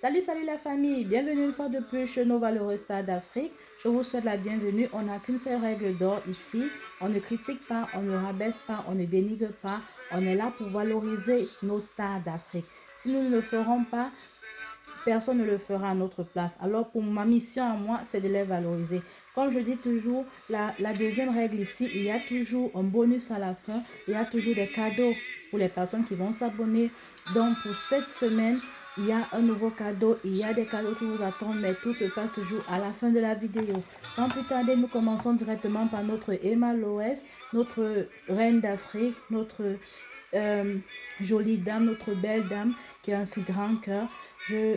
Salut la famille, bienvenue une fois de plus chez nos valeureux stars d'Afrique. Je vous souhaite la bienvenue. On n'a qu'une seule règle d'or ici. On ne critique pas, on ne rabaisse pas, on ne dénigre pas. On est là pour valoriser nos stars d'Afrique. Si nous ne le ferons pas, personne ne le fera à notre place. Alors pour ma mission à moi, c'est de les valoriser. Comme je dis toujours, la deuxième règle ici, il y a toujours un bonus à la fin. Il y a toujours des cadeaux pour les personnes qui vont s'abonner. Donc pour cette semaine, il y a un nouveau cadeau, il y a des cadeaux qui vous attendent, mais tout se passe toujours à la fin de la vidéo. Sans plus tarder, nous commençons directement par notre Emma Loès, notre reine d'Afrique, notre jolie dame, notre belle dame qui a un si grand cœur. Je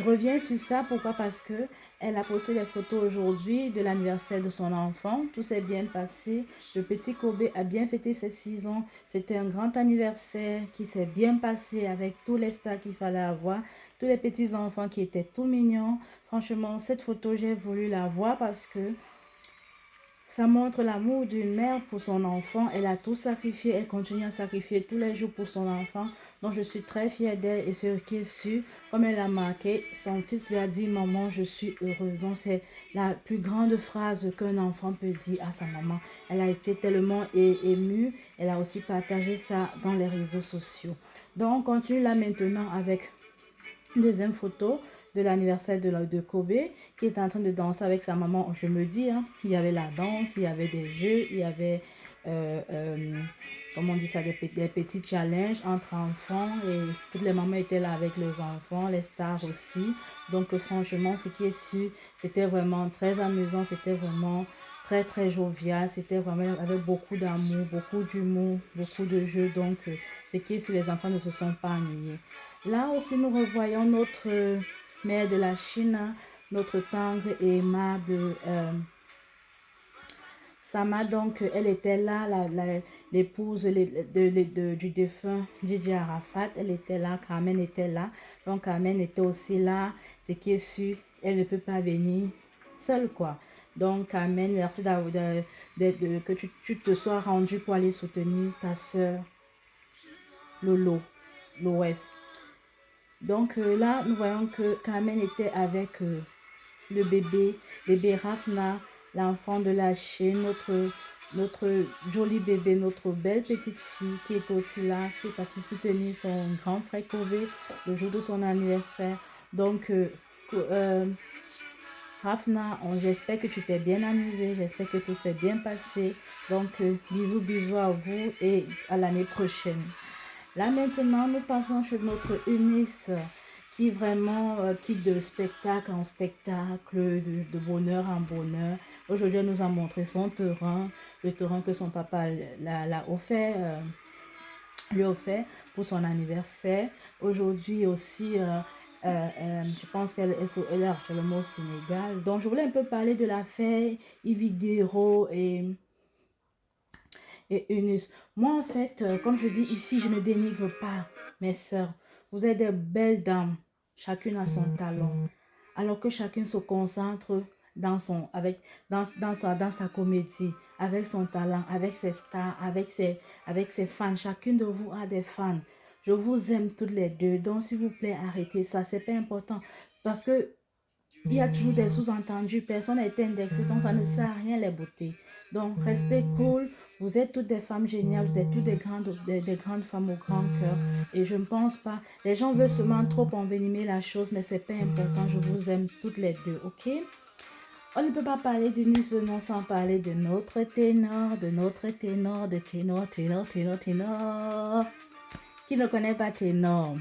reviens sur ça, pourquoi? Parce que elle a posté des photos aujourd'hui de l'anniversaire de son enfant. Tout s'est bien passé. Le petit Kobe a bien fêté ses 6 ans. C'était un grand anniversaire qui s'est bien passé avec tous les stars qu'il fallait avoir. Tous les petits enfants qui étaient tout mignons. Franchement, cette photo, j'ai voulu la voir parce que ça montre l'amour d'une mère pour son enfant. Elle a tout sacrifié. Elle continue à sacrifier tous les jours pour son enfant. Donc, je suis très fière d'elle. Et ce qui est sûr, comme elle a marqué, son fils lui a dit, maman, je suis heureuse. Donc, c'est la plus grande phrase qu'un enfant peut dire à sa maman. Elle a été tellement émue. Elle a aussi partagé ça dans les réseaux sociaux. Donc, on continue là maintenant avec une deuxième photo de l'anniversaire de Kobe qui est en train de danser avec sa maman. Je me dis, hein, il y avait la danse, il y avait des jeux, il y avait, comment on dit ça, des petits challenges entre enfants et toutes les mamans étaient là avec leurs enfants, les stars aussi. Donc franchement, ce qui est sûr, c'était vraiment très amusant, c'était vraiment très jovial, c'était vraiment avec beaucoup d'amour, beaucoup d'humour, beaucoup de jeux. Donc, ce qui est sûr, les enfants ne se sont pas ennuyés. Là aussi, nous revoyons notre mère de la Chine, notre tendre et aimable Sama. Donc, elle était là, l'épouse du défunt Didier Arafat. Elle était là, Carmen était là. Donc, Carmen était aussi là. Ce qui est sûr, elle ne peut pas venir seule, quoi. Donc, Carmen, merci que tu te sois rendu pour aller soutenir ta soeur Lolo, l'OS. Donc là, nous voyons que Carmen était avec le bébé Rafna, l'enfant de la Chine, notre joli bébé, notre belle petite fille qui est aussi là, qui est partie soutenir son grand frère Kobe le jour de son anniversaire. Donc, Rafna, j'espère que tu t'es bien amusé, j'espère que tout s'est bien passé. Donc, bisous à vous et à l'année prochaine. Là maintenant, nous passons chez notre Eunice qui vraiment quitte de spectacle en spectacle, de bonheur en bonheur. Aujourd'hui, elle nous a montré son terrain, le terrain que son papa l'a offert, lui a offert pour son anniversaire. Aujourd'hui aussi, je pense qu'elle est actuellement au Sénégal. Donc, je voulais un peu parler de l'affaire Ividero et Eunice. Moi, en fait, comme je dis ici, je ne dénigre pas mes sœurs. Vous êtes des belles dames, chacune a son talent. Alors que chacune se concentre dans sa comédie, avec son talent, avec ses stars, avec ses fans. Chacune de vous a des fans. Je vous aime toutes les deux. Donc, s'il vous plaît, arrêtez ça. C'est pas important. Parce que il y a toujours des sous-entendus, personne n'a été indexé, donc ça ne sert à rien les beautés. Donc restez cool, vous êtes toutes des femmes géniales, vous êtes toutes des grandes femmes au grand cœur. Et je ne pense pas, les gens veulent seulement trop envenimer la chose, mais c'est pas important, je vous aime toutes les deux, ok? On ne peut pas parler de nous sans parler de notre ténor, ténor. Qui ne connaît pas ténor?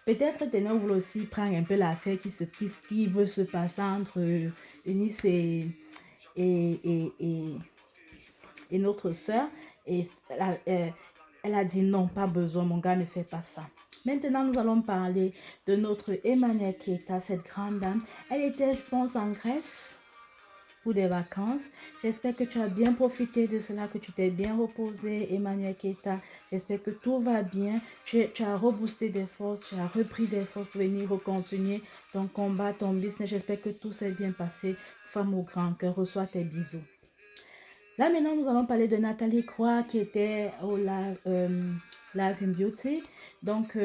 Peut-être Ténor voulait aussi prendre un peu l'affaire qui veut se passer entre Eunice et notre soeur. Et elle a dit non, pas besoin, mon gars ne fait pas ça. Maintenant, nous allons parler de notre Emmanuel Keita, cette grande dame. Elle était, je pense, en Grèce pour des vacances. J'espère que tu as bien profité de cela, que tu t'es bien reposé, Emmanuel Keita. J'espère que tout va bien. Tu as reboosté des forces, tu as repris des forces pour venir continuer ton combat, ton business. J'espère que tout s'est bien passé. Femme au grand cœur, reçois tes bisous. Là maintenant, nous allons parler de Nathalie Croix qui était au Live in Beauty. Donc,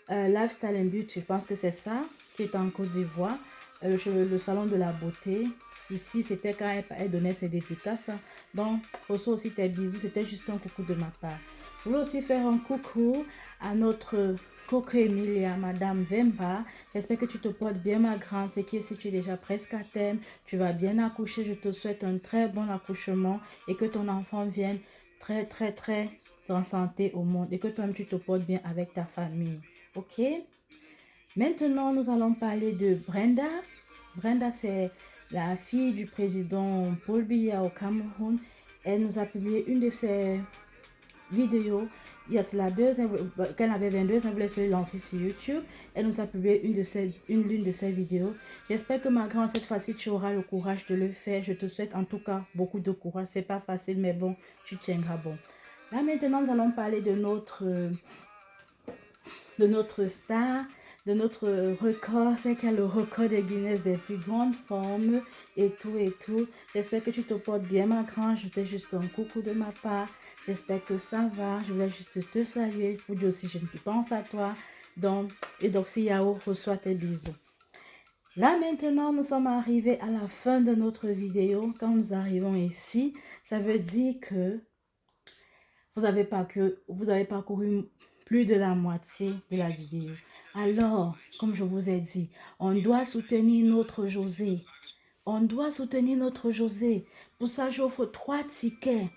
Lifestyle and Beauty, je pense que c'est ça, qui est en Côte d'Ivoire. Le salon de la beauté. Ici, c'était quand elle donnait ses dédicaces. Donc, reçois aussi tes bisous. C'était juste un coucou de ma part. Je voulais aussi faire un coucou à notre Coco Emilia, Madame Vemba. J'espère que tu te portes bien, ma grande. C'est que si tu es déjà presque à terme, tu vas bien accoucher. Je te souhaite un très bon accouchement et que ton enfant vienne très, très, très en santé au monde et que toi-même tu te portes bien avec ta famille. Ok? Maintenant, nous allons parler de Brenda. Brenda, c'est la fille du président Paul Biya au Cameroun. Elle nous a publié une de ses vidéos. Il y a cela 2 ans, quand elle avait 22 ans, elle voulait se lancer sur YouTube. Elle nous a publié l'une de ses vidéos. J'espère que ma grande, cette fois-ci, tu auras le courage de le faire. Je te souhaite en tout cas beaucoup de courage. C'est pas facile, mais bon, tu tiendras bon. Là, maintenant, nous allons parler de notre star, de notre record, c'est qu'elle a le record des Guinness des plus grandes formes et tout et tout. J'espère que tu te portes bien, ma grande. Je t'ai juste un coucou de ma part. J'espère que ça va. Je voulais juste te saluer pour dire aussi je pense à toi. Donc, et donc si Yao reçoit tes bisous. Là maintenant, nous sommes arrivés à la fin de notre vidéo. Quand nous arrivons ici, ça veut dire que vous avez parcouru plus de la moitié de la vidéo. Alors, comme je vous ai dit, on doit soutenir notre José. On doit soutenir notre José. Pour ça, j'offre 3 tickets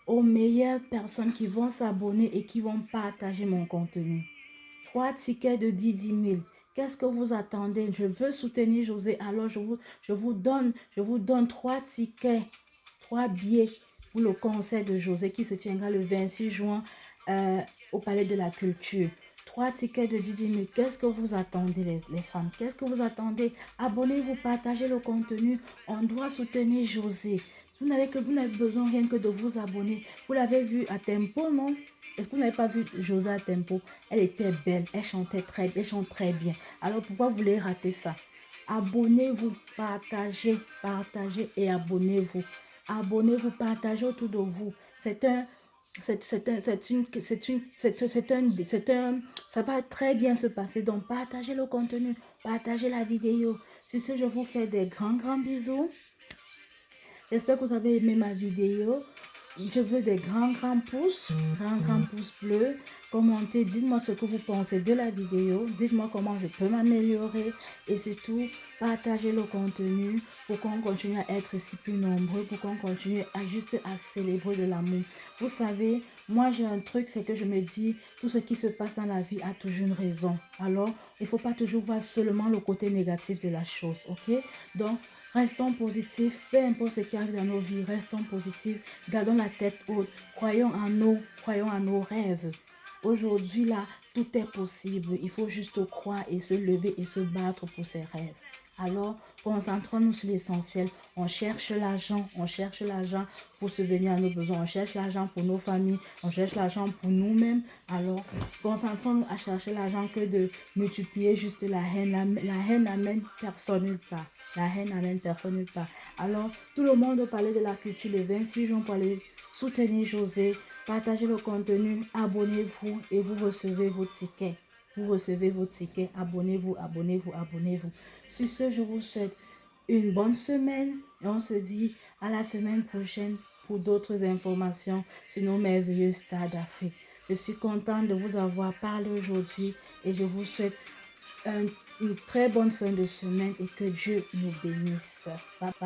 aux meilleures personnes qui vont s'abonner et qui vont partager mon contenu. 3 tickets de 10 000. Qu'est-ce que vous attendez? Je veux soutenir José. Alors, je vous donne 3 tickets, 3 billets pour le concert de José qui se tiendra le 26 juin au Palais de la Culture. 3 tickets de 10 000. Qu'est-ce que vous attendez, les femmes? Qu'est-ce que vous attendez? Abonnez-vous, partagez le contenu. On doit soutenir José. Vous n'avez besoin rien que de vous abonner. Vous l'avez vu à Tempo, non? Est-ce que vous n'avez pas vu José à Tempo? Elle était belle, elle chante très bien. Alors pourquoi vous voulez rater ça? Abonnez-vous, partagez et abonnez-vous. Abonnez-vous, partagez autour de vous. Ça va très bien se passer. Donc, partagez le contenu, partagez la vidéo. Sur ce, je vous fais des grands bisous. J'espère que vous avez aimé ma vidéo. Je veux des grands pouces bleus. Commentez, dites-moi ce que vous pensez de la vidéo. Dites-moi comment je peux m'améliorer. Et surtout, partagez le contenu pour qu'on continue à être si plus nombreux, pour qu'on continue à célébrer de l'amour. Vous savez, moi j'ai un truc, c'est que je me dis, tout ce qui se passe dans la vie a toujours une raison. Alors, il ne faut pas toujours voir seulement le côté négatif de la chose, ok? Donc, restons positifs, peu importe ce qui arrive dans nos vies, restons positifs, gardons la tête haute, croyons en nos rêves. Aujourd'hui, là, tout est possible. Il faut juste croire et se lever et se battre pour ses rêves. Alors, concentrons-nous sur l'essentiel. On cherche l'argent pour subvenir à nos besoins. On cherche l'argent pour nos familles. On cherche l'argent pour nous-mêmes. Alors, concentrons-nous à chercher l'argent que de multiplier juste la haine. La haine n'amène personne nulle part. La haine n'amène personne nulle part. Alors, tout le monde parlait de la culture le 26 juin pour aller soutenir José. Partagez le contenu, abonnez-vous et vous recevez vos tickets. Vous recevez vos tickets, abonnez-vous. Sur ce, je vous souhaite une bonne semaine et on se dit à la semaine prochaine pour d'autres informations sur nos merveilleux stars d'Afrique. Je suis contente de vous avoir parlé aujourd'hui et je vous souhaite une très bonne fin de semaine et que Dieu nous bénisse. Bye bye.